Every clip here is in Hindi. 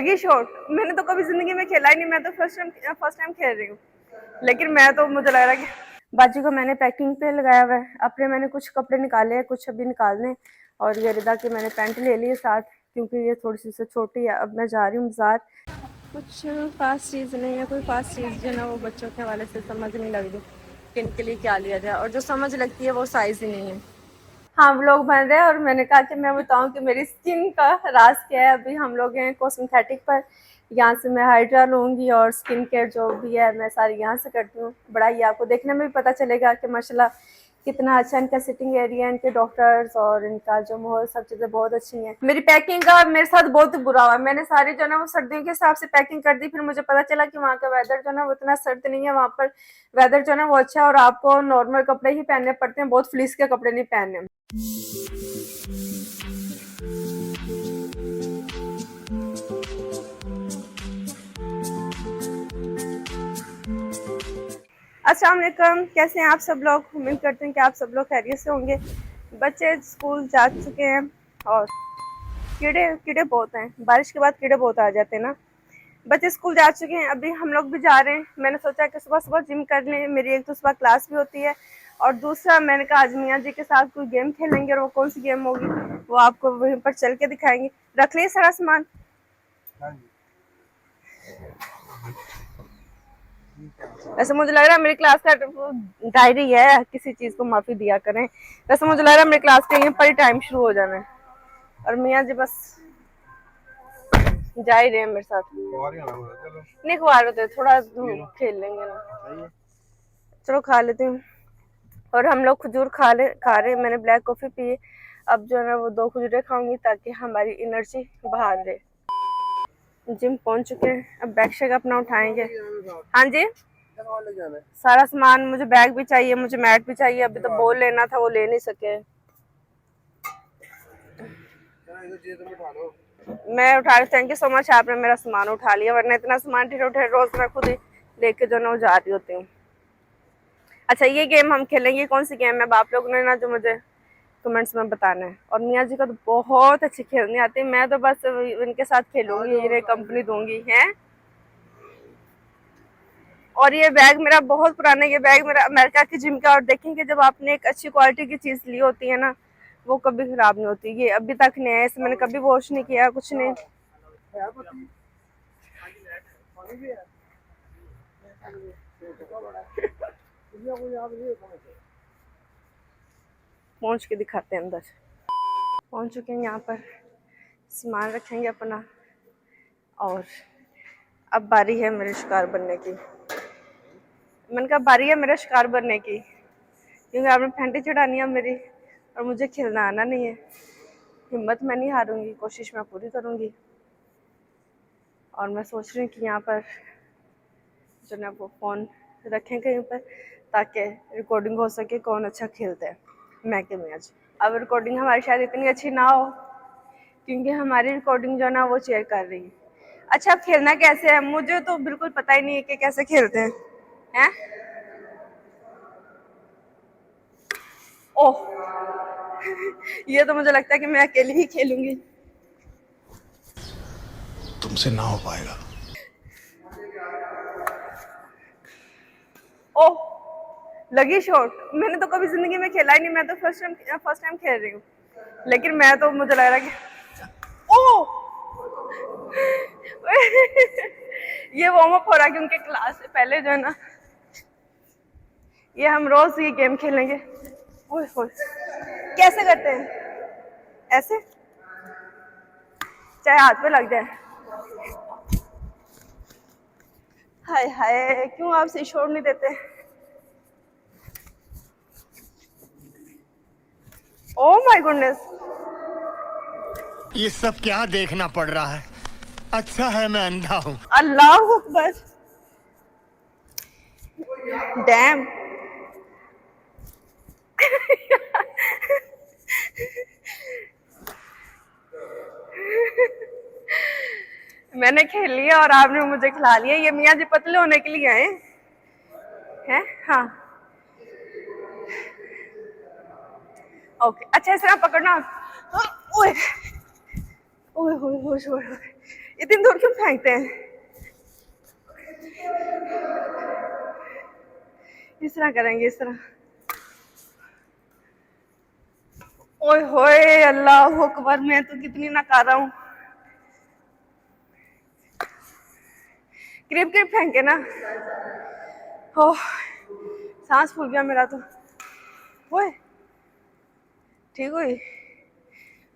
लगी शॉट। मैंने तो कभी जिंदगी में खेला ही नहीं, मैं तो फर्स्ट टाइम खेल रही हूँ। लेकिन मैं तो मुझे लग रहा है कि बाजी को मैंने पैकिंग पे लगाया हुआ है। अपने मैंने कुछ कपड़े निकाले हैं, कुछ अभी निकालने। और ये रिदा की मैंने पैंट ले ली है साथ, क्योंकि ये थोड़ी सी से छोटी है। अब मैं जा रही हूँ बाजार। कुछ खास चीज़ नहीं है, कोई खास चीज़ जो ना वो बच्चों के हवाले से समझ नहीं लग रही कि इनके लिए क्या लिया जाए, और जो समझ लगती है वो साइज़ ही नहीं है। हाँ, व्लॉग बन रहे हैं और मैंने कहा कि मैं बताऊं कि मेरी स्किन का राज क्या है। अभी हम लोग हैं कॉस्मेटिक पर। यहाँ से मैं हाइड्रा लूँगी और स्किन केयर जो भी है मैं सारी यहाँ से करती हूँ। बड़ा ही आपको देखने में भी पता चलेगा कि माशाल्लाह कितना अच्छा इनका सिटिंग एरिया, इनके डॉक्टर्स और इनका जो माहौल, सब चीज़ें बहुत अच्छी हैं। मेरी पैकिंग का मेरे साथ बहुत बुरा हुआ। मैंने सारी जो ना वो सर्दियों के हिसाब से पैकिंग कर दी, फिर मुझे पता चला कि वहाँ का वेदर जो ना वो इतना सर्द नहीं है। वहाँ पर वेदर जो ना वो अच्छा है और आपको नॉर्मल कपड़े ही पहनने पड़ते हैं, बहुत फ्लीस के कपड़े नहीं पहनने। अस्सलाम वालेकुम, कैसे हैं आप सब लोग। उम्मीद करते हैं कि आप सब लोग खैरियत से होंगे। बच्चे स्कूल जा चुके हैं और कीड़े कीड़े बहुत हैं। बारिश के बाद कीड़े बहुत आ जाते हैं ना। बच्चे स्कूल जा चुके हैं, अभी हम लोग भी जा रहे हैं। मैंने सोचा कि सुबह सुबह जिम कर लें, मेरी एक तो सुबह क्लास भी होती है, और दूसरा मैंने कहा आज मियाँ जी के साथ कोई गेम खेलेंगे, और वो कौन सी गेम होगी वो आपको वहीं पर चल के दिखाएंगे। रख लिए सारा सामान। वैसे मुझे लग रहा है मेरी क्लास का डायरी है, किसी चीज को माफी दिया करें। वैसे मुझे लग रहा है मेरी क्लास के यहीं पर ही टाइम शुरू हो जाना है, और मियाँ जी बस जा ही रहे हैं मेरे साथ। नहीं खुआ रहे थे, थोड़ा खेल लेंगे ना। चलो खा लेती हूँ। और हम लोग खजूर खा रहे हैं। मैंने ब्लैक कॉफी पी है। अब जो है ना वो 2 खजूरें खाऊंगी ताकि हमारी एनर्जी बहाल रहे। जिम पहुंच चुके हैं, अब बैग शैग अपना उठाएंगे। हाँ जी, सारा सामान मुझे, बैग भी चाहिए, मुझे मैट भी चाहिए। अभी तो बोल लेना था, वो ले नहीं सके। मैं उठा रही, थैंक यू सो मच, आपने मेरा सामान उठा लिया, वरना इतना सामान ठेर उठे रोज मैं खुद ही लेके जो ना वो जा रही होती हूँ। अच्छा, ये गेम हम खेलेंगे, कौन सी गेम है आप लोगों ने ना जो मुझे कमेंट्स में बताना है। और मियाँ जी को तो बहुत अच्छी खेलनी आती है, मैं तो बस इनके साथ खेलूंगी, इन्हें कंपनी दूंगी है। और ये बैग मेरा बहुत पुराना है, ये बैग मेरा अमेरिका की जिम का। और देखेंगे जब आपने एक अच्छी क्वालिटी की चीज ली होती है ना, वो कभी खराब नहीं होती। ये अभी तक नहीं है, इसे मैंने कभी वॉश नहीं किया, कुछ नहीं। पहुंच के दिखाते हैं अंदर। पहुंच चुके हैं यहाँ पर, सामान रखेंगे अपना। और अब बारी है मेरे शिकार बनने की। मैंने कहा बारी है मेरा शिकार बनने की, क्योंकि आपने फेंटी चढ़ानी है मेरी, और मुझे खेलना आना नहीं है। हिम्मत मैं नहीं हारूंगी, कोशिश मैं पूरी करूंगी। और मैं सोच रही हूँ कि यहाँ पर जो ना वो फ़ोन रखें कहीं पर, ताकि रिकॉर्डिंग हो सके कौन अच्छा खेलता है, मैं कि मैं आज। अब रिकॉर्डिंग हमारी शायद इतनी अच्छी ना हो, क्योंकि हमारी रिकॉर्डिंग जो ना वो चेयर कर रही है। अच्छा, अब खेलना कैसे है मुझे तो बिल्कुल पता ही नहीं है कि कैसे खेलते हैं। हैं? ओह ये तो मुझे लगता है कि मैं अकेली ही खेलूंगी। तुमसे ना हो पाएगा। ओह, लगी शॉट। मैंने तो कभी जिंदगी में खेला ही नहीं, मैं तो फर्स्ट टाइम खेल रही हूँ। लेकिन मैं तो मुझे लग रहा है कि ओह ये वार्म अप हो रहा है, क्योंकि क्लास से पहले जो है ना, ये हम रोज ये गेम खेलेंगे। ओए होए, कैसे करते हैं ऐसे, चाहे हाथ पे लग जाए। हाय हाय, क्यों आप से छोड़ नहीं देते। ओ माय गुडनेस, ये सब क्या देखना पड़ रहा है। अच्छा है मैं अंधा हूँ। अल्लाह अकबर, डैम। मैंने खेल लिया और आपने मुझे खिला लिया। ये मियाँ जी पतले होने के लिए आए हैं। हाँ ओके, अच्छा इस तरह पकड़ना। ओए ओए ओए ओए ओए, इतनी दूर क्यों फेंकते हैं? इस तरह करेंगे, इस तरह। ओए होए, अल्लाह अकबर, मैं तो कितनी नकारा हूँ। क्रिप क्रिप फेंके ना। ओह, सांस फूल गया मेरा तो। ओए, ठीक हुई।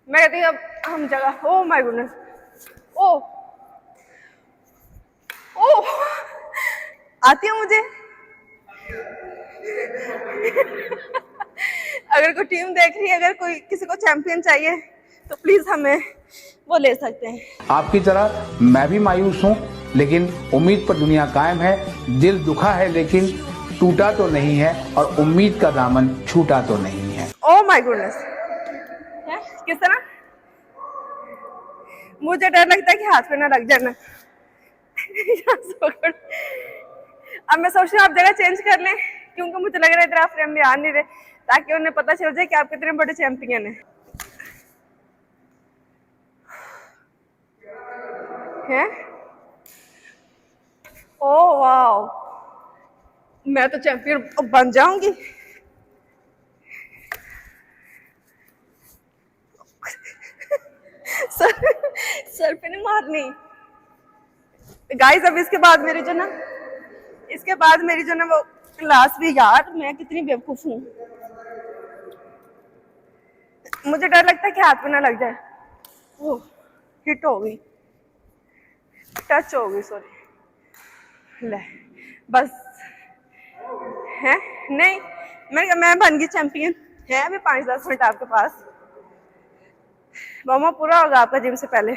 मैं कहती हूँ अब हम जगह। Oh my goodness. ओ ओ, आती है मुझे। अगर कोई टीम देख रही है, अगर कोई किसी को चैंपियन चाहिए तो प्लीज हमें वो ले सकते हैं। आपकी तरह मैं भी मायूस हूँ, लेकिन उम्मीद पर दुनिया कायम है। दिल दुखा है लेकिन टूटा तो नहीं है, और उम्मीद का दामन छूटा तो नहीं है। ओ माय गुडनेस, किस तरह? मुझे डर लगता है कि हाथ पे ना लग जाना। अब मैं सोच रही हूँ आप जगह चेंज कर लें, क्योंकि मुझे लग रहा है इधर आप फ्रेम में आ नहीं रहे, ताकि उन्हें पता चल जाए कि आप कितने बड़े चैंपियन हैं। ओ वाओ, मैं तो चैंपियन बन जाऊंगी। सर, सर पे नहीं मारनी गाइस। अब इसके बाद मेरी जो ना, वो क्लास भी, यार मैं कितनी बेवकूफ हूँ। मुझे डर लगता है कि हाथ पे ना लग जाए। ओह, हिट हो गई, टच हो गई, सॉरी। ले, बस है नहीं, मैं बन गई चैंपियन। है अभी 5-10 मिनट आपके पास। मामा पूरा होगा आपका जिम से पहले।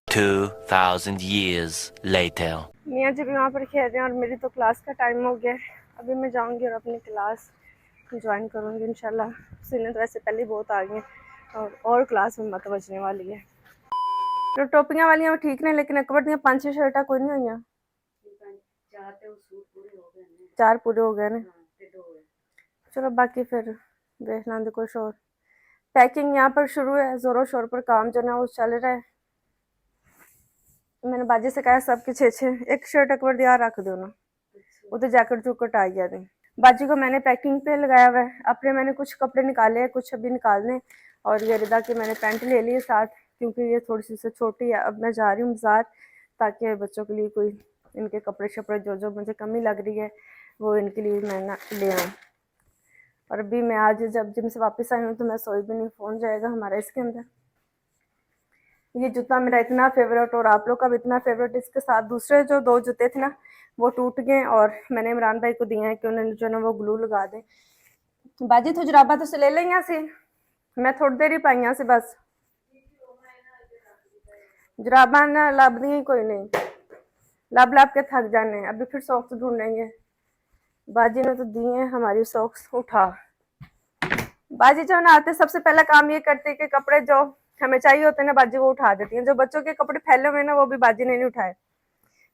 2000 years later. मियाँ जी भी वहाँ पर खेल रहे हैं और मेरी तो क्लास का टाइम हो गया है। अभी मैं जाऊँगी और अपनी क्लास ज्वाइन करूँगी इंशाल्लाह। सीने तो वैसे पहले बहुत आ गई हैं और क्लास में मत बचने वाली है। तो टोपियाँ वालियाँ ठीक नहीं, लेकिन अकबर दियाँ 5-6 शर्टा कोई नहीं हुई। 4 पूरे हो गए ना। चलो बाकी फिर देख लेंगे कुछ और। पैकिंग यहाँ पर शुरू है, जोरों शोर पर काम जो ना वो चल रहा है। मैंने बाजी से कहा सबके 6-6 एक शर्ट अकबर दिया रख दो ना, वो तो जैकेट जुकेट आ गया थी। बाजी को मैंने पैकिंग पे लगाया हुआ है। अपने मैंने कुछ कपड़े निकाले हैं, कुछ अभी निकालने। और ये रिदा की मैंने पैंट ले ली है साथ, क्योंकि ये थोड़ी सी से छोटी है। अब मैं जा रही हूँ बाजार, ताकि बच्चों के लिए कोई इनके कपड़े शपड़े जो जो मुझे कमी लग रही है वो इनके लिए मैं ना ले आऊँ। और अभी मैं आज जब जिम से वापस आई हूँ तो मैं सोई भी नहीं, फ़ोन जाएगा हमारा इसके अंदर। ये जूता मेरा इतना फेवरेट और आप लोग का भी इतना फेवरेट, इसके साथ दूसरे जो 2 जूते थे ना वो टूट गए और मैंने इमरान भाई को दिए हैं कि उन्होंने जो ना वो ग्लू लगा दें। बाजी तो जुराबा तो ले लें यहाँ से, मैं थोड़ी देर ही पाई यहाँ से बस। जुराबा ना लब दी कोई नहीं, लब लब के थक जाने। अभी फिर सॉक्स ढूंढेंगे। बाजी ने तो दिए हैं हमारी सॉक्स उठा। बाजी जो ना आते सबसे पहला काम ये करते कि कपड़े जो हमें चाहिए होते हैं ना बाजी वो उठा देती हैं। जो बच्चों के कपड़े फैले हुए ना वो भी बाजी ने नहीं उठाए,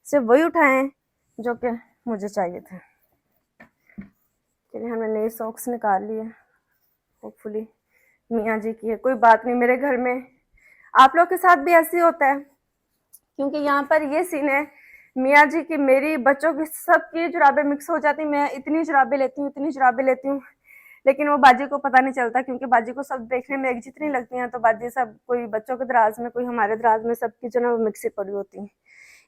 सिर्फ वही उठाए हैं जो कि मुझे चाहिए थे। चलिए हमने नई सॉक्स निकाल ली है, होपफुली मियाँ जी की है। कोई बात नहीं, मेरे घर में आप लोग के साथ भी ऐसे ही होता है, क्योंकि यहाँ पर ये सीन है मियाँ जी की, मेरी, बच्चों की, सबकी जुराबें मिक्स हो जाती। मैं इतनी जुराबें लेती हूँ, इतनी जुराबें लेती हूँ, लेकिन वो बाजी को पता नहीं चलता, क्योंकि बाजी को सब देखने में एक जितनी लगती हैं। तो बाजी सब, कोई बच्चों के दराज में, कोई हमारे दराज में, सबकी जो ना वो मिक्सी पड़ी होती है।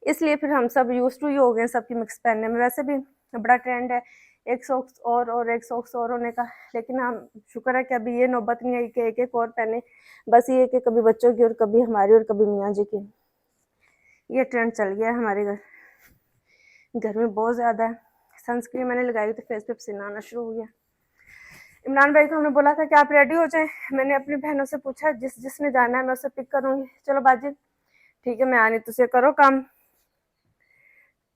इसलिए फिर हम सब यूज टू ही हो गए सबकी मिक्स पहनने में। वैसे भी बड़ा ट्रेंड है एक सॉक्स और एक सॉक्स और होने का, लेकिन हम शुक्र है कि अभी ये नौबत नहीं आई कि एक एक और पहने। बस ये कि कभी बच्चों की और कभी हमारी और कभी मियाँ जी की, ये ट्रेंड चल गया है हमारे घर में बहुत ज़्यादा है। सनस्क्रीन मैंने लगाई तो फेस पे पसीना आना शुरू हो गया। इमरान भाई को हमने बोला था कि आप रेडी हो जाएं। मैंने अपनी बहनों से पूछा जिसने जाना है मैं उसे पिक करूँगी। चलो बाजी ठीक है, मैं आनी, तुझे करो काम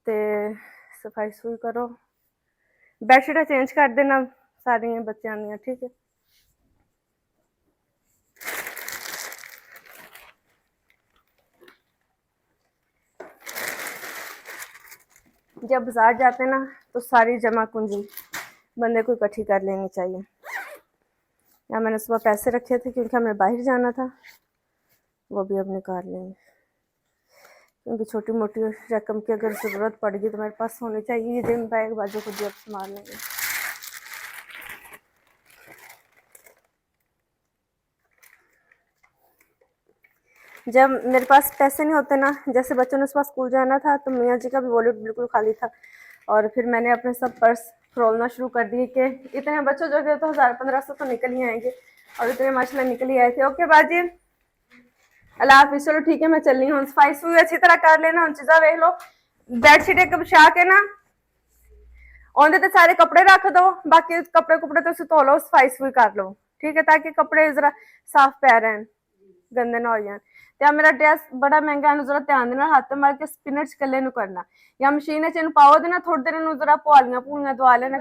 ते सफाई सुई करो, बेडशीट चेंज कर देना सारी बच्चों दी, ठीक है। जब बाजार जाते ना तो सारी जमा पूंजी बंदे को इकट्ठी कर लेनी चाहिए। यहाँ मैंने सुबह पैसे रखे थे क्योंकि हमें बाहर जाना था, वो भी अब निकाल लेंगे। क्योंकि छोटी मोटी रकम की अगर ज़रूरत पड़ेगी तो मेरे पास होनी चाहिए। ये जिम बैग बाजू को भी अब संभाल लेंगे। जब मेरे पास पैसे नहीं होते ना, जैसे बच्चों ने सुबह स्कूल जाना था तो मियाँ जी का भी वॉलेट बिल्कुल खाली था, और फिर मैंने अपने सब पर्स फरोलना शुरू कर दिए कि इतने बच्चों जो गए तो 1000-1500 तो निकल ही आएंगे, और इतने माशाल्लाह निकल ही आए थे। ओके बाजी, अल्लाह हाफिज़। चलो ठीक है, मैं चल रही हूँ। सफाई सुई अच्छी तरह कर लेना, उन चीज़ा देख लो, बेडशीट एक बिछा के ना ओंदे ते सारे कपड़े रख दो, बाकी कपड़े कुपड़े तुम धो लो, सफाई सुई कर लो, ठीक है, ताकि कपड़े जरा साफ पै रहन, गंदे ना हो जान। ते मेरा ड्रेस बड़ा महंगा है, जरा ध्यान देना, हाथ मार के स्पिनर च कल्ले नु करना, या मशीन च पाओ देना, थोड़ी देर नु जरा पुआलियां पूलियां दवा लेना,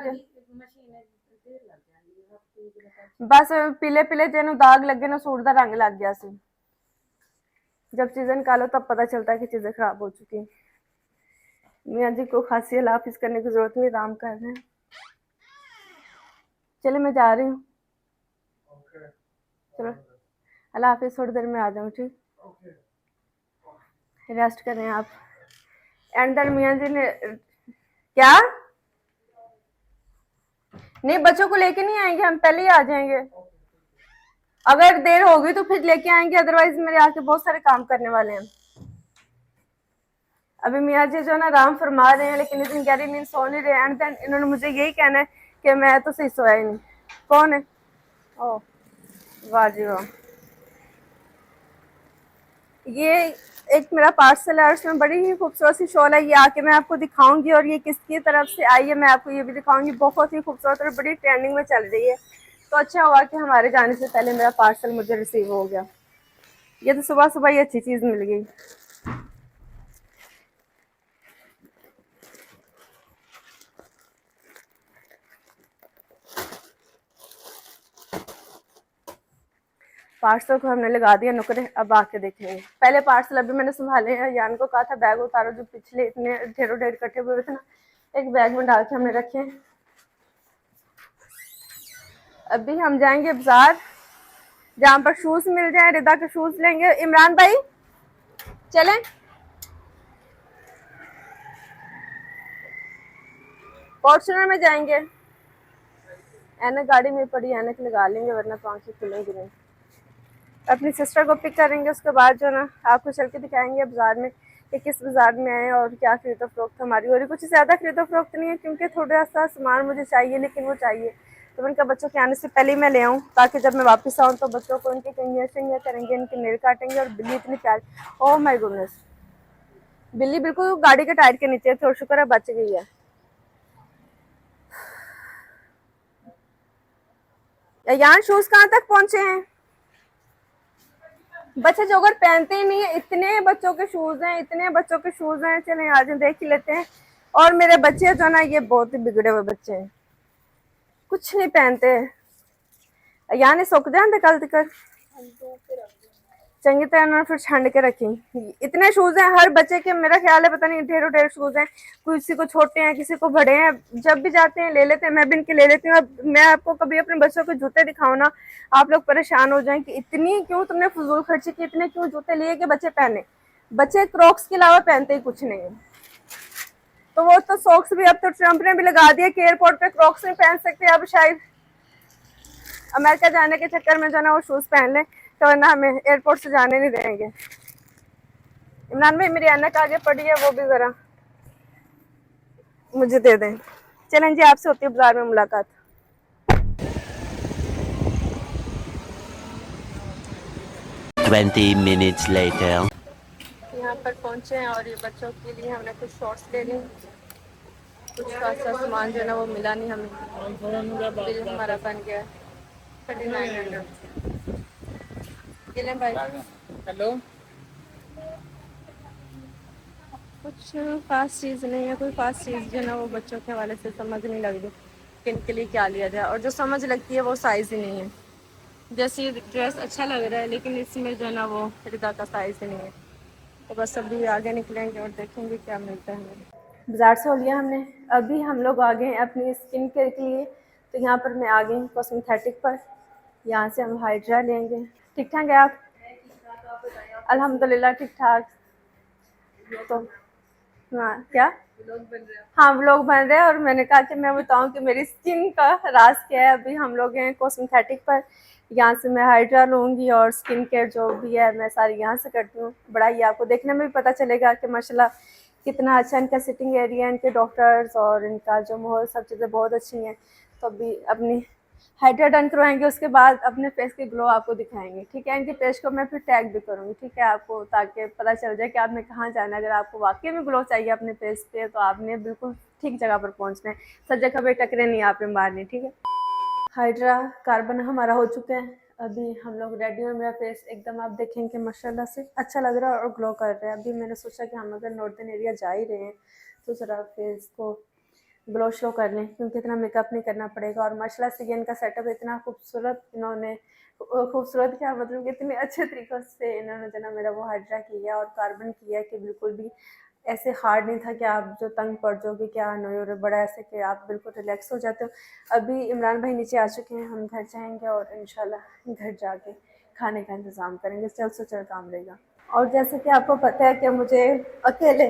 बस पीले पीले जेनू दाग लगे ना, सूट का रंग लग गया सी। जब चीजें निकालो तब पता चलता है कि चीजें खराब हो चुकी हैं। मियाँ जी को खांसी है, लाफिस करने की जरूरत नहीं, आराम कर रहे हैं। चले मैं जा रही हूँ, चलो अल्लाह हाफिज़, थोड़ी देर में आ जाऊँ, ठीक, रेस्ट करें आप। एंड देन मियाँ जी ने क्या, नहीं बच्चों को लेके नहीं आएंगे, हम पहले ही आ जाएंगे। अगर देर होगी तो फिर लेके आएंगे, अदरवाइज मेरे आके बहुत सारे काम करने वाले हैं। अभी मियाँ जी जो है ना आराम फरमा रहे हैं, लेकिन इतनी गहरी नींद सो नहीं रहे। एंड देन इन्होंने मुझे यही कहना है कि मैं तो सही सोया ही नहीं। कौन है? ओह वाह जी वाह। ये एक मेरा पार्सल है, उसमें बड़ी ही खूबसूरत सी शॉल है, ये आके मैं आपको दिखाऊंगी, और ये किसकी तरफ से आई है मैं आपको ये भी दिखाऊंगी। बहुत ही खूबसूरत और बड़ी ट्रेंडिंग में चल रही है, तो अच्छा हुआ कि हमारे जाने से पहले मेरा पार्सल मुझे रिसीव हो गया। ये तो सुबह सुबह ये अच्छी चीज़ मिल गई। पार्सल को हमने लगा दिया नुकरे, अब आके देखेंगे। पहले पार्सल अभी मैंने संभाले हैं, यान को कहा था बैग उतारो, जो पिछले इतने ढेरों ढेर इकट्ठे हुए थे ना, एक बैग में डाल के हमने रखे हैं। अभी हम जाएंगे बाजार, जहाँ पर शूज मिल जाए, रिदा के शूज लेंगे। इमरान भाई चलें, फॉर्च्यूनर में जाएंगे। ऐनक गाड़ी में पड़ी, ऐनक लगा लेंगे, वरना तो आंखें खुलेंगी नहीं। अपनी सिस्टर को पिक करेंगे, उसके बाद जो ना आपको चल के दिखाएंगे बाजार में कि किस बाजार में आए और क्या खरीदो फरोख्त हमारी हो रही। कुछ ज़्यादा खरीदो फरोख्त नहीं है, क्योंकि थोड़ा सा सामान मुझे चाहिए, लेकिन वो चाहिए तो उनका बच्चों के आने से पहले ही मैं ले आऊँ, ताकि जब मैं वापस आऊँ तो बच्चों को उनकी कंघियाँ शंघियाँ करेंगे, इनके नेल काटेंगे। और बिल्ली इतनी प्यारी, ओह माय गुडनेस, बिल्ली बिल्कुल गाड़ी के टायर के नीचे, थोड़ा शुक्र है बच गई है। यार शूज कहाँ तक पहुंचे हैं? बच्चे जो अगर पहनते ही नहीं है, इतने बच्चों के शूज हैं, इतने बच्चों के शूज हैं। चलें आज देख ही लेते हैं। और मेरे बच्चे जो ना, ये बहुत ही बिगड़े हुए बच्चे हैं, कुछ नहीं पहनते। यानी सुख जाते कल तक, चंगी तरह उन्होंने फिर छंड के रखी। इतने शूज हैं हर बच्चे के, मेरा ख्याल है पता नहीं ढेरों ढेर शूज हैं। किसी को छोटे हैं, किसी को बड़े हैं, जब भी जाते हैं ले लेते हैं। मैं भी इनके ले लेती हूँ। अब मैं आपको कभी अपने बच्चों के जूते दिखाऊं ना, आप लोग परेशान हो जाएं कि इतनी क्यों तुमने फजूल खर्ची की, इतने क्यों जूते लिए कि बच्चे पहने। बच्चे क्रॉक्स के अलावा पहनते ही कुछ नहीं है। तो वो तो सॉक्स भी अब तो ट्रम्प ने भी लगा दिया कि एयरपोर्ट पे क्रॉक्स नहीं पहन सकते। अब शायद अमेरिका जाने के चक्कर में जो ना वो शूज पहन लें, तो वरना हमें एयरपोर्ट से जाने नहीं देंगे। इमरान भाई मेरी ऐनक आगे पड़ी है, वो भी जरा मुझे दे दें। चलें जी, आपसे होती है बाजार में मुलाकात। 20 minutes later. यहाँ पर पहुँचे हैं, और ये बच्चों के लिए हमने कुछ शॉर्ट्स ले ली। कुछ खासा सामान जो है ना वो मिला नहीं हमें, बिल हमारा बन गया 3900। भाई हेलो, कुछ खास चीज़ नहीं है, कोई खास चीज़ जो है ना वो बच्चों के हवाले से समझ नहीं लग रही कि इनके लिए क्या लिया जाए। और जो समझ लगती है वो साइज़ ही नहीं है। जैसे ये ड्रेस अच्छा लग रहा है, लेकिन इसमें जो है ना वो रिदा का साइज़ ही नहीं है। तो बस अभी आगे निकलेंगे और देखेंगे क्या मिलता है हमें। बाजार से हो लिया हमने, अभी हम लोग आ गए हैं अपनी स्किन केयर के लिए। तो यहाँ पर मैं आ गई कॉस्मेथेटिक पर, यहाँ से हम हाइड्रा लेंगे। ठीक ठाक है आप? अल्हम्दुलिल्लाह ठीक ठाक। तो हाँ क्या हाँ व्लॉग बन रहे हैं, और मैंने कहा कि मैं बताऊं कि मेरी स्किन का राज क्या है। अभी हम लोग हैं कॉस्मेटिक पर, यहाँ से मैं हाइड्रा लूँगी और स्किन केयर जो भी है मैं सारी यहाँ से करती हूँ। बड़ा ही आपको देखने में भी पता चलेगा कि माशाल्लाह कितना अच्छा इनका सिटिंग एरिया, इनके डॉक्टर्स और इनका जो माहौल, सब चीज़ें बहुत अच्छी हैं। तो अभी अपनी हाइड्रा डन करवाएंगे, उसके बाद अपने फेस की ग्लो आपको दिखाएंगे, ठीक है। इनके पेज को मैं फिर टैग भी करूँगी, ठीक है, आपको, ताकि पता चल जाए कि आपने कहाँ जाना है। अगर आपको वाकई में ग्लो चाहिए अपने फेस पे तो आपने बिल्कुल ठीक जगह पर पहुँचना है, सब जगह पे टकरे नहीं आपने मारनी, ठीक है। हाइड्रा कार्बन हमारा हो चुका है, अभी हम लोग रेडी और मेरा फेस एकदम आप देखेंगे माशाल्लाह से अच्छा लग रहा है और ग्लो कर रहा है। अभी मैंने सोचा कि हम अगर नॉर्दर्न एरिया जा ही रहे हैं तो ज़रा फेस को ग्लो शो कर लें, क्योंकि इतना मेकअप नहीं करना पड़ेगा। और माशाल्लाह से ये इनका सेटअप इतना खूबसूरत, इन्होंने खूबसूरत क्या मतलब कि इतने अच्छे तरीक़े से इन्होंने जना मेरा वो हाइड्रा किया और कार्बन किया कि बिल्कुल भी ऐसे हार्ड नहीं था कि आप जो तंग पड़ जाओगे क्या नहीं हो रहा, बड़ा ऐसे कि आप बिल्कुल रिलैक्स हो जाते हो। अभी इमरान भाई नीचे आ चुके हैं, हम घर जाएंगे और इंशाल्लाह घर जाके खाने का इंतज़ाम करेंगे, जल्द से जल्द काम रहेगा। और जैसे कि आपको पता है कि मुझे अकेले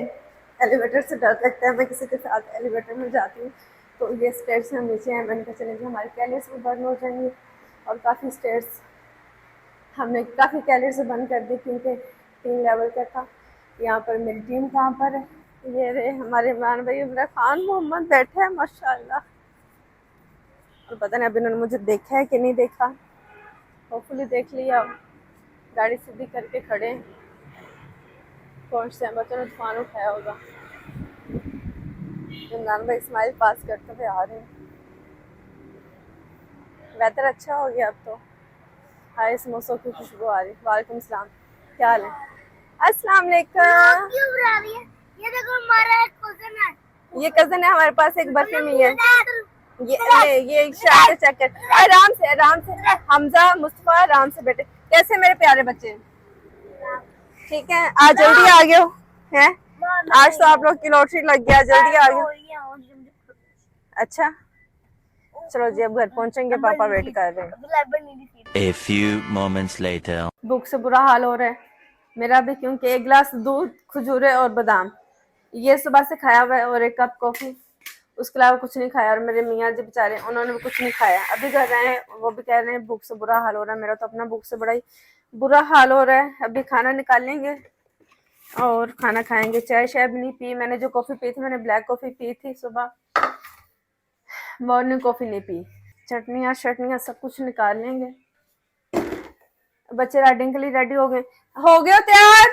एलिवेटर से डर लगता है, मैं किसी के साथ एलिवेटर में जाती हूँ तो ये स्टेयर्स से हम नीचे हैं, मैंने कहा चलेंगे हमारी कैलोरीज भी बर्न हो जाएंगी। और काफ़ी स्टेयर्स हमने काफ़ी कैलोरीज से बंद कर दी क्योंकि 3 लेवल का था। यहाँ पर मेरी टीम कहाँ पर है, ये रहे हमारे इमरान भाई, इमरान खान मोहम्मद बैठे हैं माशाल्लाह। और पता नहीं अभी उन्होंने मुझे देखा है कि नहीं देखा, होपफुली देख लिया। गाड़ी सीधी करके खड़े हैं, पहुँचते हैं, बच्चों ने तूफान उठाया होगा। इमरान भाई स्माइल पास करते हुए आ रहे हैं। वेदर अच्छा हो गया अब तो, हाय समोसों की खुशबू आ रही। वालेकुम सलाम, क्या हाल है? अस्सलाम वालेकुम। ये देखो हमारा एक कज़न है। ये कज़न है हमारे पास, एक बर्फी में है। ये शायद चेक कर, आराम से आराम से। हमजा मुस्तफा आराम से बेटे, कैसे मेरे प्यारे बच्चे? ठीक है, आज जल्दी आ गए हो हैं? आज तो आप लोग की लॉटरी लग गया, जल्दी आ गए। अच्छा चलो जी, अब घर पहुंचेंगे, पापा वेट कर रहे हैं। A few moments later. भूख से बुरा हाल हो रहा है मेरा भी, क्योंकि 1 गिलास दूध, खजूरें और बादाम ये सुबह से खाया हुआ है और 1 कप कॉफ़ी, उसके अलावा कुछ नहीं खाया। और मेरे मियाँ जी बेचारे, उन्होंने भी कुछ नहीं खाया, अभी कर रहे हैं, वो भी कह रहे हैं भूख से बुरा हाल हो रहा है। मेरा तो अपना भूख से बड़ा ही बुरा हाल हो रहा है। अभी खाना निकालेंगे और खाना खाएंगे। चाय शाय भी नहीं पी मैंने, जो कॉफ़ी पी थी मैंने ब्लैक कॉफ़ी पी थी सुबह, मॉर्निंग कॉफ़ी नहीं पी। चटनियाँ शटनियाँ सब कुछ निकाल लेंगे। बच्चे राइडिंग के लिए रेडी हो गए हो तैयार।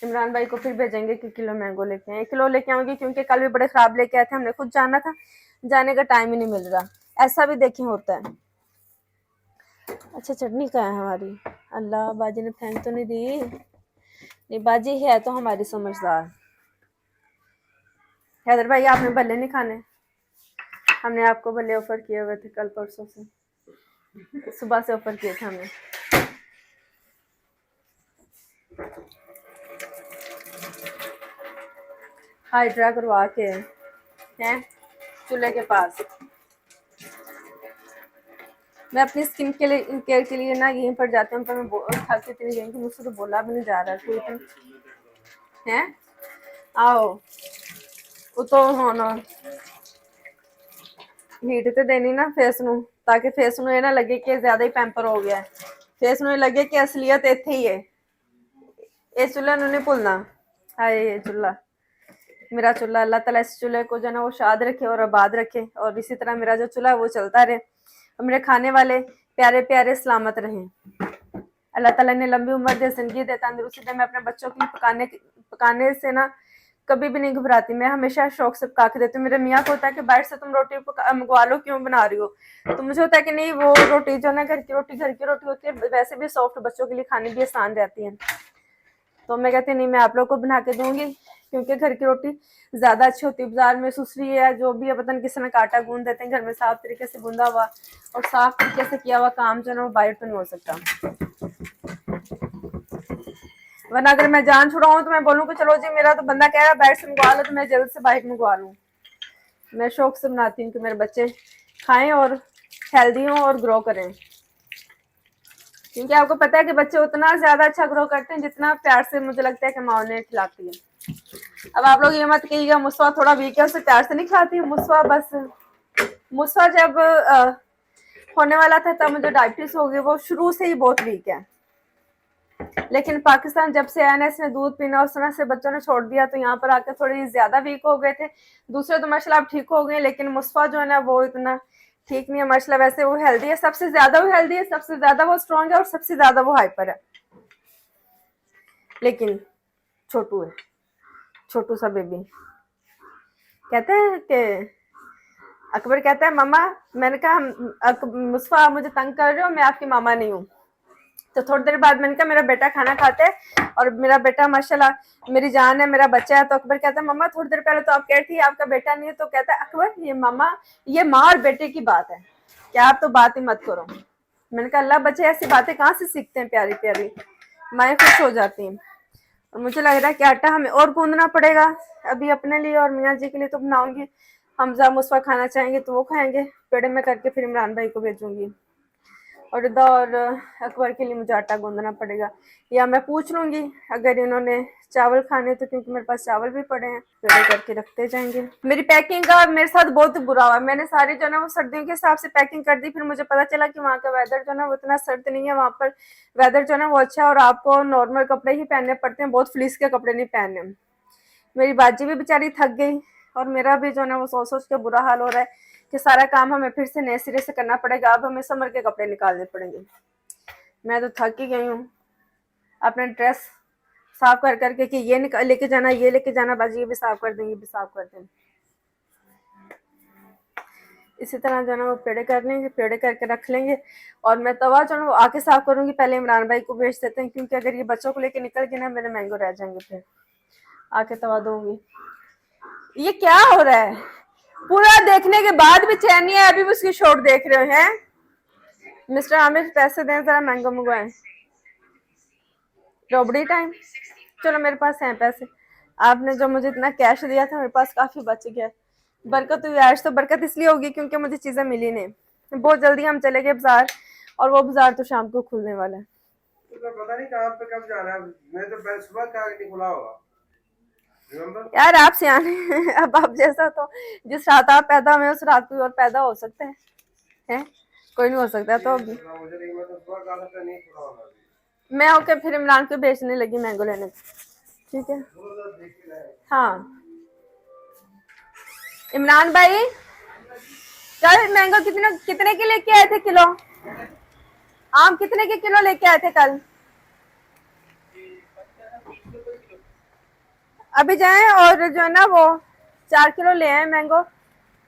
इमरान भाई को फिर भेजेंगे कि किलो मैंगो लेके आए, 1 किलो लेके आऊंगी क्योंकि कल भी बड़े खराब लेके आए थे, हमने खुद जाना था, जाने का टाइम ही नहीं मिल रहा, ऐसा भी देखें होता है। अच्छा चटनी कहाँ है हमारी? अल्लाह, बाजी ने फेंक तो नहीं दी? नहीं, बाजी है तो हमारी समझदार। हैदर भाई आपने भले नहीं खाने, हमने आपको भले ऑफर किए हुए थे कल परसों से, सुबह से ऑफर किए थे हमने। हाइड्रा करवा के हैं चूल्हे के पास। मैं अपनी स्किन के लिए केयर के लिए ना यहीं पर जाती हूँ, पर मैं थक इतनी गई कि मुझसे तो बोला भी नहीं जा रहा कोई तो हैं। आओ वो तो होना हीट तो देनी ना फेस नू, ताकि फेस नू ये ना लगे कि ज्यादा ही पैंपर हो गया है, फेस नू ये लगे कि असलियत इत्थे ही है। ये चूल्हा नू नहीं भूलना। हाय ये चूल्हा, मेरा चूल्हा, अल्लाह ताला इस चूल्हे को जो ना वो शाद रखे और आबाद रखे, और इसी तरह मेरा जो चूल्हा है वो चलता रहे और मेरे खाने वाले प्यारे प्यारे सलामत रहें। अल्लाह ताला ने लंबी उम्र दे, जिंदगी दे, तंदुरुस्ती दे। मैं अपने बच्चों के लिए पकाने से ना कभी भी नहीं घबराती, मैं हमेशा शौक से पका के देती हूँ। मेरे मियाँ को होता है कि बाहर से तुम रोटी मंगवा लो, क्यों बना रही हो? तो मुझे होता है कि नहीं, वो रोटी जो ना घर की रोटी होती है, वैसे भी सॉफ्ट, बच्चों के लिए खाने भी आसान रहती है। तो मैं कहती नहीं, मैं आप लोग को बना के दूंगी, क्योंकि घर की रोटी ज्यादा अच्छी होती है। बाजार में सुसरी है जो भी है, पता नहीं किसी ने काटा गूंद देते हैं, घर में साफ तरीके से गूंदा हुआ और साफ तरीके से किया हुआ काम जो ना वो बाहर तो नहीं हो सकता। वरना अगर मैं जान छुड़ाऊं तो मैं बोलूँ कि चलो जी मेरा तो बंदा कह रहा है बाहर से मंगवा लो, तो मैं जल्द से बाहर मंगवा लूँ। मैं शौक से बनाती हूँ कि मेरे बच्चे खाएं और हेल्दी हों और ग्रो करें। क्योंकि आपको पता है कि बच्चे उतना ज्यादा अच्छा ग्रो करते हैं जितना प्यार से मुझे लगता है कि माँ उन्हें खिलाती है। अब आप लोग ये मत कहिएगा मुस्वा थोड़ा वीक है, उसे प्यार से नहीं खिलाती हूँ। मुस्वा जब होने वाला था तब मुझे डायबिटीज हो गई, वो शुरू से ही बहुत वीक है। लेकिन पाकिस्तान जब से आया ना, इसने दूध पीना उस तरह से बच्चों ने छोड़ दिया, तो यहाँ पर आकर थोड़ी ज्यादा वीक हो गए थे। दूसरे तो माशाल्लाह अब ठीक हो गए, लेकिन मुस्वा जो है ना वो इतना ठीक नहीं है माशाल्लाह। वैसे वो हेल्दी है, सबसे ज्यादा वो हेल्दी है, सबसे ज्यादा वो स्ट्रांग है और सबसे ज्यादा वो हाइपर है। लेकिन छोटू है, छोटू सा बेबी। कहते हैं कि अकबर कहता है मम्मा, मैंने कहा मुस्फा आप मुझे तंग कर रहे हो, मैं आपकी मामा नहीं हूँ। तो थोड़ी देर बाद मैंने कहा मेरा बेटा खाना खाते है और मेरा बेटा माशाल्लाह मेरी जान है, मेरा बच्चा है। तो अकबर कहता है मम्मा थोड़ी देर पहले तो आप कह रही थी आपका बेटा नहीं है। तो कहता है अकबर ये मामा, ये माँ और बेटे की बात है, क्या आप तो बात ही मत करो। मैंने कहा अल्लाह बच्चे ऐसी बातें कहाँ से सीखते हैं, प्यारी प्यारी माएँ खुश हो जाती हैं। और मुझे लग रहा है कि आटा हमें और गूंदना पड़ेगा अभी अपने लिए और मियाँ जी के लिए तो बनाऊंगी। हमजा मुस्वा खाना चाहेंगे तो वो खाएंगे, पेड़े में करके फिर इमरान भाई को भेजूंगी। और रिदा और अकबर के लिए मुझे आटा गूंदना पड़ेगा, या मैं पूछ लूंगी अगर इन्होंने चावल खाने तो, क्योंकि मेरे पास चावल भी पड़े हैं, पेड़े करके रखते जाएंगे। मेरी पैकिंग का मेरे साथ बहुत बुरा हुआ, मैंने सारी जो है ना वो सर्दियों के हिसाब से पैकिंग कर दी। फिर मुझे पता चला कि वहाँ का वेदर जो है ना वो इतना सर्द नहीं है, वहाँ पर वेदर जो है ना वो अच्छा है और आपको नॉर्मल कपड़े ही पहनने पड़ते हैं, बहुत फ्लीस के कपड़े नहीं पहनने। मेरी बाजी भी बेचारी थक गई और मेरा भी जो है ना वो सोच सोच के बुरा हाल हो रहा है कि सारा काम हमें फिर से नए सिरे से करना पड़ेगा। अब हमें समर के कपड़े निकालने पड़ेंगे। मैं तो थक ही गई हूँ अपने ड्रेस साफ कर करके कि ये लेके जाना, ये लेके जाना, बाजी ये भी साफ कर देंगे, भी साफ कर देंगे। इसी तरह जो है ना वो पेड़े कर लेंगे, पेड़े करके रख लेंगे। और मैं तवा जो है ना वो आके साफ करूंगी, पहले इमरान भाई को भेज देते हैं, क्योंकि अगर ये बच्चों को लेके निकल गए ना मेरे मैंगो रह जाएंगे। फिर आके तवा दूंगी। ये क्या हो रहा है, पूरा देखने के बाद भी चैन नहीं है, अभी भी उसकी शॉट देख रहे हैं। मिस्टर आमिर पैसे दें जरा, मैंगो मंगवाएं। रोबड़ी टाइम, चलो मेरे पास हैं पैसे, आपने जो मुझे इतना कैश दिया था मेरे पास काफी बच गया। बरकत हुई आज, तो बरकत इसलिए होगी क्योंकि मुझे चीजें मिली नहीं। बहुत जल्दी हम चले गए बाजार, और वो बाजार तो शाम को खुलने वाला है। तो पता नहीं कहाँ पे कब जाना है, मैं तो सुबह का नहीं खुला होगा। यार आप सियाने हैं, अब आप जैसा तो जिस रात आप पैदा हुए उस रात कोई और पैदा हो सकता है? कोई नहीं हो सकता। तो मैं ओके फिर इमरान को बेचने लगी मैंगो लेने, ठीक है? हाँ इमरान भाई, कल मैंगो कितने के लेके आए थे किलो? आम कितने के किलो लेके आए थे कल? अभी जाएं और जो है ना वो 4 किलो ले आए मैंगो,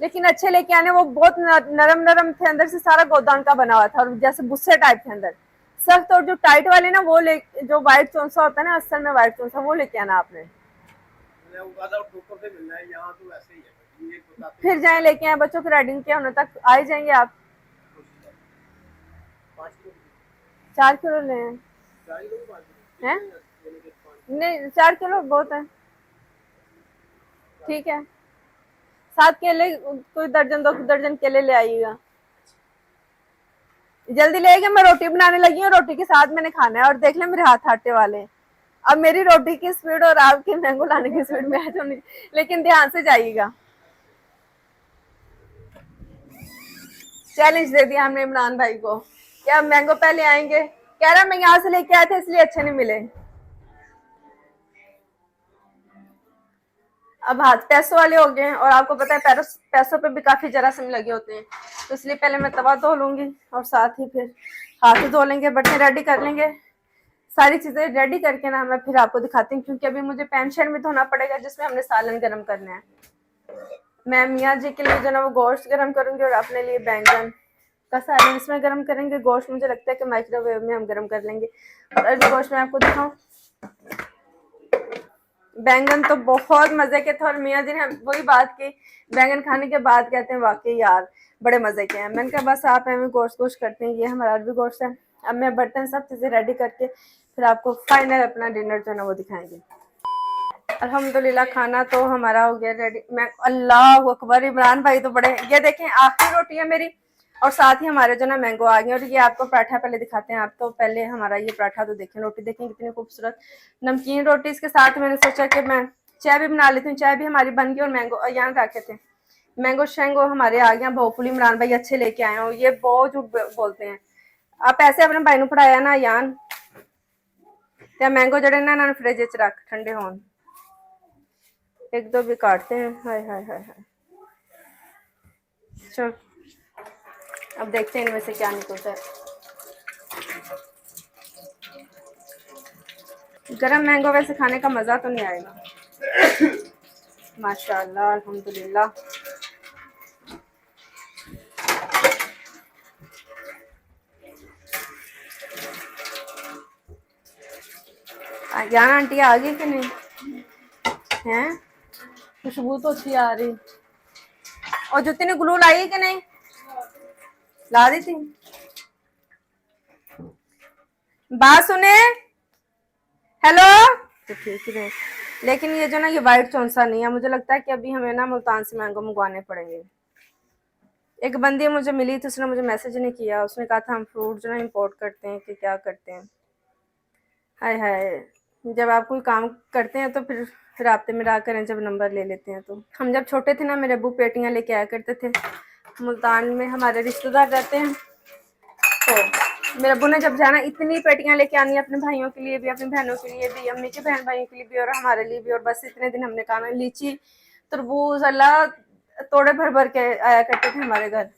लेकिन अच्छे लेके आने। वो बहुत नरम नरम थे, अंदर से सारा गोदान का बना हुआ था और जैसे भुस्से टाइप थे अंदर सख्त। और जो टाइट वाले ना वो जो व्हाइट चौंसा होता है ना, असल में व्हाइट चौंसा, वो लेके आना आपने। फिर जाए लेके आए, बच्चों की राइडिंग के होने तक आ ही जाएंगे आप। 4 किलो ले हैं? नहीं 4 किलो बहुत है, ठीक है। 7 केले, कोई दर्जन 2 दर्जन केले ले आइएगा, जल्दी ले आइएगा। मैं रोटी बनाने लगी हूँ, रोटी के साथ मैंने खाना है। और देख ले मेरे हाथ आटे वाले, अब मेरी रोटी की स्पीड और आपके मैंगो लाने की स्पीड में है तो नहीं, लेकिन ध्यान से जाइएगा। चैलेंज दे दिया हमने इमरान भाई को कि अब मैंगो पहले आएंगे। कह रहा मैं यहाँ से लेके आए थे इसलिए अच्छे नहीं मिले। अब हाथ पैसों वाले हो गए और आपको पता है पैसों पे भी काफी जरासीम लगे होते हैं, तो इसलिए पहले मैं तवा धो लूंगी और साथ ही फिर हाथ धो लेंगे, बर्तन रेडी कर लेंगे। सारी चीजें रेडी करके ना मैं फिर आपको दिखाती हूँ, क्योंकि अभी मुझे पैन शैन में धोना पड़ेगा जिसमें हमने सालन गर्म करना है। मैं मियाँ जी के लिए जो ना वो गोश्त गर्म करूंगी और अपने लिए बैंगन का सालन इसमें गर्म करेंगे। गोश्त मुझे लगता है कि माइक्रोवेव में हम गर्म कर लेंगे। और अरबी गोश्त में आपको दिखाऊं, बैंगन तो बहुत मजे के थे और मियाँ जी ने वही बात की, बैंगन खाने के बाद कहते हैं वाकई यार बड़े मजे के हैं। मैंने कहा बस आप हमें गोश्त करते हैं, ये हमारा अरबी गोश्त है। अब मैं बर्तन सब चीजें रेडी करके फिर आपको फाइनल अपना डिनर जो है ना वो दिखाएंगे। अल्हम्दुलिल्लाह खाना तो हमारा हो गया रेडी। मैं अल्लाह अकबर, इमरान भाई तो बड़े, ये देखें आखिरी रोटी है मेरी और साथ ही हमारे जो ना मैंगो आ गए। और ये आपको पराठा पहले दिखाते हैं। आप तो पहले हमारा ये पराठा तो देखें, रोटी देखें कितनी खूबसूरत नमकीन रोटी। इसके साथ मैंने सोचा कि मैं चाय भी बना लेती हूँ। चाय भी हमारी बन गई और मैंगो यहाँ रखे थे। मैंगो शेंगो हमारे आ गया। भोपुली इमरान भाई अच्छे लेके आए हो। ये बहुत झूठ बोलते हैं। आप ऐसे अपने भाई ने पढ़ाया ना यान ते मैंगो जड़े ना इन्होंने फ्रिज च रख ठंडे होन। एक दो भी काटते हैं। हाय हाय हाय हाय। चल अब देखते हैं इनमें से क्या निकलता है। गरम मैंगो वैसे खाने का मजा तो नहीं आएगा। माशाल्लाह अल्हम्दुलिल्लाह। यार आंटी आ गई कि नहीं हैं? खुशबू तो अच्छी आ रही। और जुत्ती ने ग्लू लाई कि नहीं? ला दी थी। बात सुने, हेलो। तो ठीक ही है। लेकिन ये जो ना ये वाइट चौंसा नहीं है। मुझे लगता है कि अभी हमें ना मुल्तान से मैंगो मंगवाने पड़ेंगे। एक बंदी मुझे मिली थी, उसने मुझे मैसेज नहीं किया। उसने कहा था हम फ्रूट जो ना इम्पोर्ट करते हैं कि क्या करते हैं। हाय हाय, जब आप कोई काम करते हैं तो फिर राब्ते में रह करें, जब नंबर ले लेते हैं तो। हम जब छोटे थे ना मेरे अब्बू पेटियां लेके आया करते थे। मुल्तान में हमारे रिश्तेदार रहते हैं, तो मेरे अब्बू ने जब जाना इतनी पेटियां लेके आनी अपने भाइयों के लिए भी, अपनी बहनों के लिए भी, अम्मी के बहन भाइयों के लिए भी और हमारे लिए भी। और बस इतने दिन हमने कहा लीची तरबूज अल्लाह तोड़े भर भर के आया करते थे हमारे घर।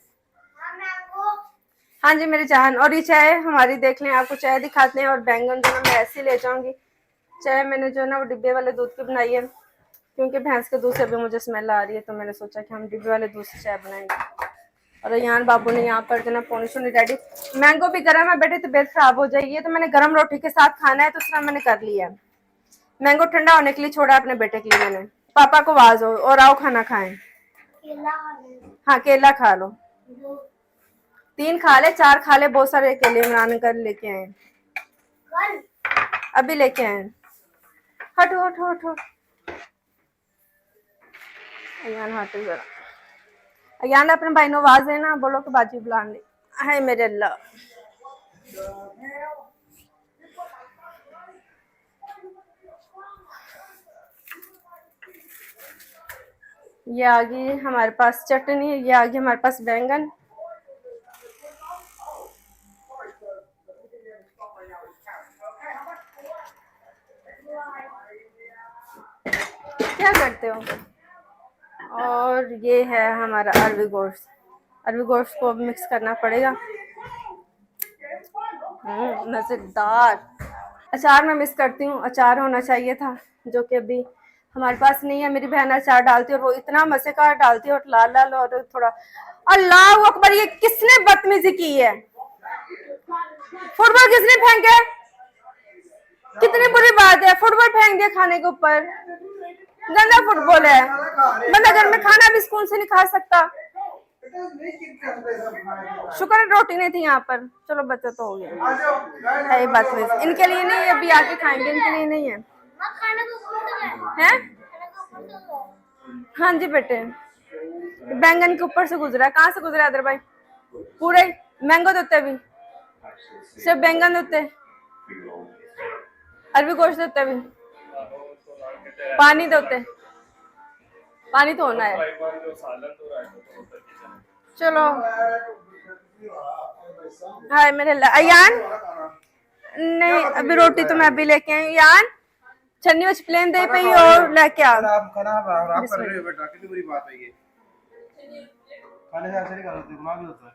हाँ जी मेरी जान। और ये चाय हमारी देख लें, आपको चाय दिखाते हैं। और बैंगन जो मैं ऐसे ले जाऊंगी। चाय मैंने जो ना वो डिब्बे वाले दूध की बनाई है, क्योंकि भैंस के दूध से भी मुझे स्मेल आ रही है। तो मैंने सोचा कि हम डिब्बे वाले दूध से चाय बनाएंगे। और यहाँ बाबू ने यहाँ पर जो ना पौनी सोनी रेडी। मैंगो भी गर्म है बेटे, तबीयत खराब हो जाएगी। तो मैंने गर्म रोटी के साथ खाना है तो उस तरह मैंने कर लिया है। मैंगो ठंडा होने के लिए छोड़ा अपने बेटे के लिए मैंने। पापा को आवाज हो और आओ खाना खाएं। हाँ केला खा लो, 3 खा ले, 4 खा ले, बहुत सारे केले इमरान कर लेके आए, अभी लेके आए। हटो हटो हटो अयान, हटो जरा। अयान अपने भाई ने आवाज देना, बोलो कि बाजी बुलाने ली। हाय मेरे अल्लाह। ये आ गई हमारे पास चटनी, ये आ गई हमारे पास बैंगन। क्या करते हो? और ये है हमारा अरवी गोश्त। अरवी गोश्त को मिक्स करना पड़ेगा। मजेदार। अचार मैं मिस करती हूँ, अचार होना चाहिए था, जो कि अभी हमारे पास नहीं है। मेरी बहन अचार डालती है और वो इतना मजे का डालती है और लाल लाल और थोड़ा। अल्लाह अकबर, ये किसने बदतमीजी की है? फुटबॉल किसने फेंके? कितनी बुरी बात है, फुटबॉल फेंक दिया खाने के ऊपर। गंदा फुटबॉल है। बंदा घर में खाना भी सुकून से नहीं खा सकता। शुक्र है रोटी नहीं थी यहाँ पर, चलो बच्चा तो हो गया। है बात में इनके लिए नहीं, अभी आके खाएंगे, इनके लिए नहीं है। हैं? हाँ जी बेटे, बैंगन के ऊपर से गुजरा। कहाँ से गुजरा अदर भाई? पूरे मैंगो देते भी, सिर्फ बैंगन देते, अरबी गोश्त देते भी, पानी देते, पानी तो होना है। चलो हाय मेरे अयान, नहीं अभी रोटी तो मैं अभी लेके आई। यान छन्नी में प्लेन दे पे और लेके आ। आप कर रहे हो बेटा, कितनी बुरी बात है ये। खाने से ऐसे नहीं कर सकते, गुनाह भी होता है।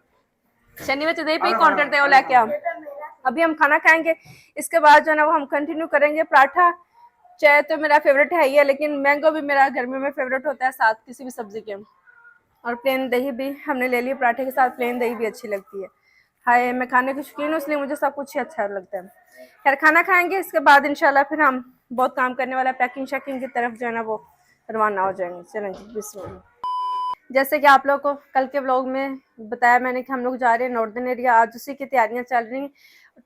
छन्नी में दे पे काउंटर दे लेके आ। अभी हम खाना खाएंगे, इसके बाद जो है ना वो हम कंटिन्यू करेंगे। पराठा चाय तो मेरा फेवरेट है ही है, लेकिन मैंगो भी मेरा गर्मी में फेवरेट होता है, साथ किसी भी सब्जी के। और प्लेन दही भी हमने ले ली, पराठे के साथ प्लेन दही भी अच्छी लगती है। हाय मैं खाने की शौकीन हूँ, इसलिए मुझे सब कुछ ही अच्छा लगता है। खैर खाना खाएंगे, इसके बाद इंशाल्लाह फिर हम बहुत काम करने वाला पैकिंग शैकिंग की तरफ जो है ना वो रवाना हो जाएंगे। चलें जी बिस्मिल्लाह। जैसे कि आप लोग को कल के व्लॉग में बताया मैंने कि हम लोग जा रहे हैं नॉर्दर्न एरिया, आज उसी की तैयारियां चल रही हैं।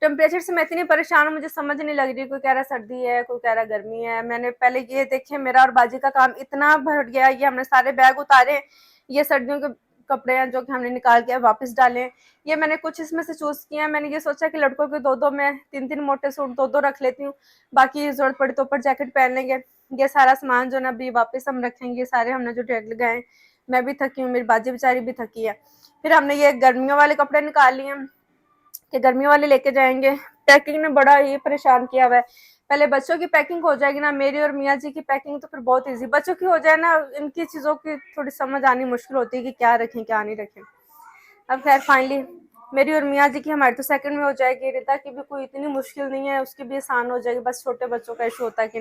टेम्परेचर से मैं इतनी परेशान हूँ, मुझे समझ नहीं लग रही, कोई कह रहा सर्दी है, कोई कह रहा गर्मी है। मैंने पहले ये देखे, मेरा और बाजी का काम इतना भर गया, ये हमने सारे बैग उतारे, ये सर्दियों के कपड़े हैं जो कि हमने निकाल के वापस डाले हैं। ये मैंने कुछ इसमें से चूज किया है। मैंने ये सोचा कि लड़कों के 2-2 मैं 3-3 मोटे सूट 2-2 रख लेती हूँ, बाकी जरूरत पड़ी तो ऊपर जैकेट पहन लेंगे। ये सारा सामान जो ना अभी वापस हम रखेंगे। ये सारे हमने जो ढेर लगाए, मैं भी थकी हूँ, मेरी बाजी बेचारी भी थकी है। फिर हमने ये गर्मियों वाले कपड़े निकाल लिए कि गर्मियों वाले लेके जाएंगे। पैकिंग ने बड़ा ये परेशान किया हुआ है। पहले बच्चों की पैकिंग हो जाएगी ना, मेरी और मियाँ जी की पैकिंग तो फिर बहुत इजी। बच्चों की हो जाए ना, इनकी चीज़ों की थोड़ी समझ आनी मुश्किल होती है कि क्या रखें क्या नहीं रखें। अब खैर फाइनली मेरी और मियाँ जी की हमारी तो सेकंड में हो जाएगी। रिता की भी कोई इतनी मुश्किल नहीं है, उसकी भी आसान हो जाएगी। बस छोटे बच्चों का इशू होता है कि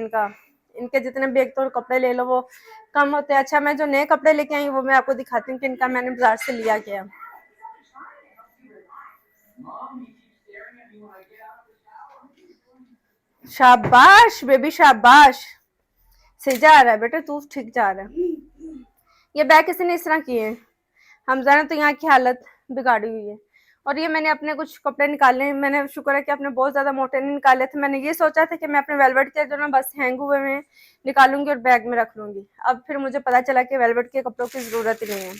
इनके जितने भी एक तो कपड़े ले लो वो कम होते हैं। अच्छा, मैं जो नए कपड़े लेके आई वो मैं आपको दिखाती हूँ कि इनका मैंने बाजार से लिया गया। शाबाश बेबी शाबाश, सही जा रहा है बेटा, तू ठीक जा रहा है। ये बैग किसी ने इस तरह किए हैं, हमजा ने तो यहाँ की हालत बिगाड़ी हुई है। और ये मैंने अपने कुछ कपड़े निकाले हैं। मैंने शुक्र है कि अपने बहुत ज्यादा मोटे नहीं निकाले थे। मैंने ये सोचा था कि मैं अपने वेलवेट के जो ना बस हैंग हुए में निकालूंगी और बैग में रख लूंगी। अब फिर मुझे पता चला कि वेलवेट के कपड़ों की जरूरत ही नहीं है।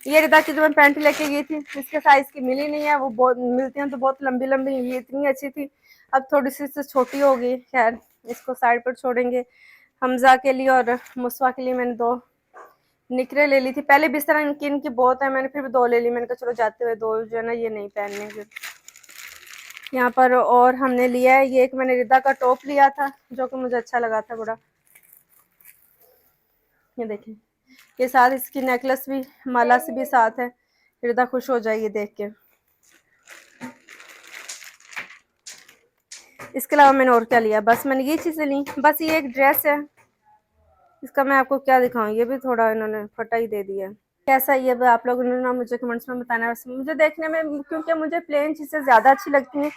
ये रिदा की जो मैं पैंट लेके गई थी इसके साइज की मिली नहीं है, वो बहुत मिलती हैं तो बहुत लंबी लंबी, ये इतनी अच्छी थी, अब थोड़ी सी इससे छोटी हो गई। खैर इसको साइड पर छोड़ेंगे। हमजा के लिए और मुस्वा के लिए मैंने 2 निकरे ले ली थी। पहले भी इस तरह इनकी बहुत है, मैंने फिर भी 2 ले ली। मैंने कहा चलो जाते हुए 2 जो है ना ये नहीं पहनेंगे यहाँ पर। और हमने लिया है ये एक मैंने रिदा का टॉप लिया था जो कि मुझे अच्छा लगा था बड़ा। ये देखें, ये साथ इसकी नेकलेस भी माला से भी साथ है, रिदा खुश हो जाएगी देख के। इसके अलावा मैंने और क्या लिया, बस मैंने ये चीजें ली। बस ये एक ड्रेस है, इसका मैं आपको क्या दिखाऊं, ये भी थोड़ा इन्होंने फटा ही दे दिया। कैसा ये आप लोगों ने ना मुझे कमेंट्स में बताना है। मुझे देखने में, क्योंकि मुझे प्लेन चीजें ज्यादा अच्छी लगती हैं,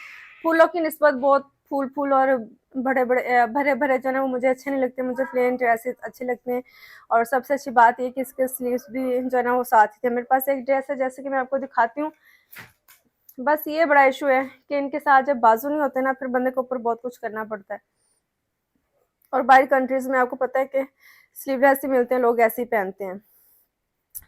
फूलों की निस्बत बहुत फूल और बड़े बड़े भरे भरे जो है वो मुझे अच्छे नहीं लगते। मुझे प्लेन ड्रेसेस अच्छे लगते हैं। और सबसे अच्छी बात ये कि इसके स्लीव्स भी जो है ना वो साथ ही थे। मेरे पास एक ड्रेस है जैसे कि मैं आपको दिखाती हूँ। बस ये बड़ा इशू है कि इनके साथ जब बाजू नहीं होते ना फिर बंदे को ऊपर बहुत कुछ करना पड़ता है। और बाहरी कंट्रीज में आपको पता है कि स्लीवलेस ही मिलते हैं, लोग ऐसे ही पहनते हैं।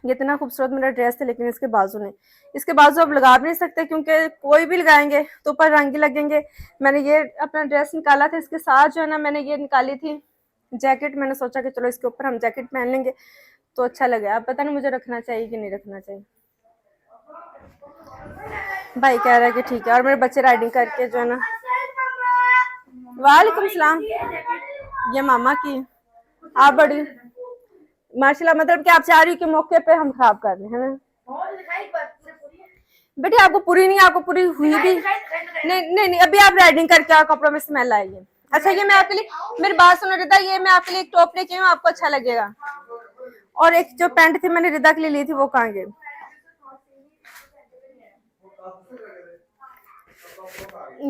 ये इतना खूबसूरत मेरा ड्रेस है लेकिन इसके बाजू नहीं, इसके बाजू अब लगा भी नहीं सकते क्योंकि कोई भी लगाएंगे तो ऊपर रंगी लगेंगे। मैंने ये अपना ड्रेस निकाला था, इसके साथ जो है ना मैंने ये निकाली थी जैकेट। मैंने सोचा कि चलो इसके ऊपर हम जैकेट पहन लेंगे तो अच्छा लगेगा। अब पता नहीं मुझे रखना चाहिए कि नहीं रखना चाहिए। भाई कह रहा है कि ठीक है। और मेरे बच्चे राइडिंग करके जो है ना, वालेकुम सलाम, ये मामा की आप बड़ी माशाल्लाह, मतलब कि आप चाह रही हो कि मौके पे हम खराब कर रहे हैं ना। बेटी आपको पूरी नहीं, आपको पूरी हुई भी नहीं, अभी आप राइडिंग करके आओ, कपड़ों में स्मेल आएगी। अच्छा ये मैं आपके लिए, मेरी बात सुनो रिदा, ये मैं आपके लिए एक टॉप लेके आई हूँ, आपको अच्छा लगेगा। और एक जो पैंट थी मैंने रिदा के लिए ली थी वो कहाँ गई।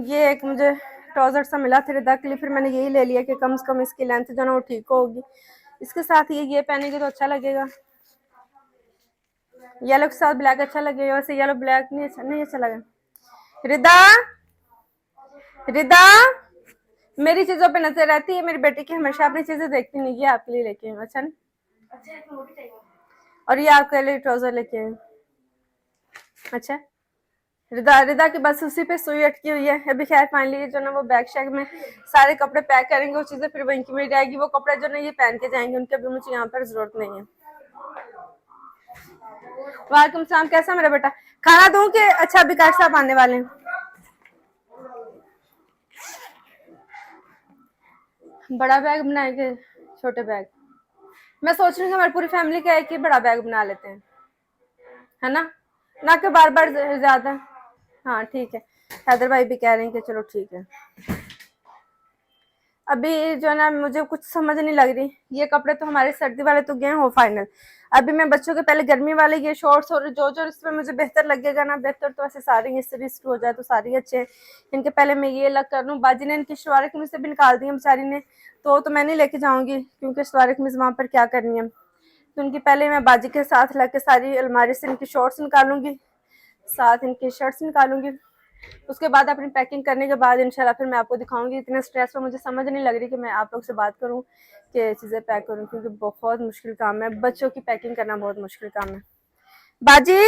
ये एक मुझे ट्राउजर सा मिला था रिदा के लिए, फिर मैंने यही ले लिया कि कम से कम इसकी लेंथ जो है वो ठीक होगी। इसके साथ ये पहनेंगे तो अच्छा लगेगा। येलो के साथ ब्लैक अच्छा लगेगा, वैसे येलो ब्लैक नहीं अच्छा लगा। रिदा मेरी चीजों पे नजर रहती है, मेरी बेटी की हमेशा अपनी चीजें देखती नहीं है। आपके लिए लेके आए अच्छा ना, और ये आपके लिए ट्राउजर लेके आए। अच्छा रिदा की बस उसी पे सुई अटकी हुई है। अभी खैर फाइनली जो ना वो बैग शैग में सारे कपड़े पैक करेंगे, वो चीजें फिर वहीं की मिल जाएगी। वो कपड़े जो ना ये पहन के जाएंगे, उनके भी मुझे यहाँ पर जरूरत नहीं है। वालेकुम सलाम, कैसा मेरा बेटा, खाना दूं कि? अच्छा अभी काट साहब आने वाले हैं। बड़ा बैग बनाएंगे छोटे बैग? मैं सोच रही हूँ हमारी पूरी फैमिली का एक ही बड़ा बैग बना लेते हैं, है ना कि बार बार ज्यादा। हाँ ठीक है, हैदर भाई भी कह रहे हैं कि चलो ठीक है। अभी जो है ना मुझे कुछ समझ नहीं लग रही। ये कपड़े तो हमारे सर्दी वाले तो गए हो फाइनल। अभी मैं बच्चों के पहले गर्मी वाले ये शॉर्ट्स और जो इसमें मुझे बेहतर लगेगा ना, बेहतर तो ऐसे सारे इससे हो जाए तो सारे अच्छे हैं। इनके पहले मैं ये अलग कर लूँ। बाजी ने इनकी शलवार कमीज से भी निकाल दी बेचारी ने, तो मैं नहीं लेके जाऊंगी क्योंकि शलवार कमीज वहां पर क्या करनी है। तो उनकी पहले मैं बाजी के साथ लग के सारी अलमारी से इनकी शॉर्ट्स निकालूंगी, साथ इनकी शर्ट्स निकालूंगी। उसके बाद अपनी पैकिंग करने के बाद इंशाल्लाह फिर मैं आपको दिखाऊंगी। इतने स्ट्रेस में मुझे समझ नहीं लग रही कि मैं आप लोग से बात करूं कि चीज़ें पैक करूं, क्योंकि बहुत मुश्किल काम है, बच्चों की पैकिंग करना बहुत मुश्किल काम है। बाजी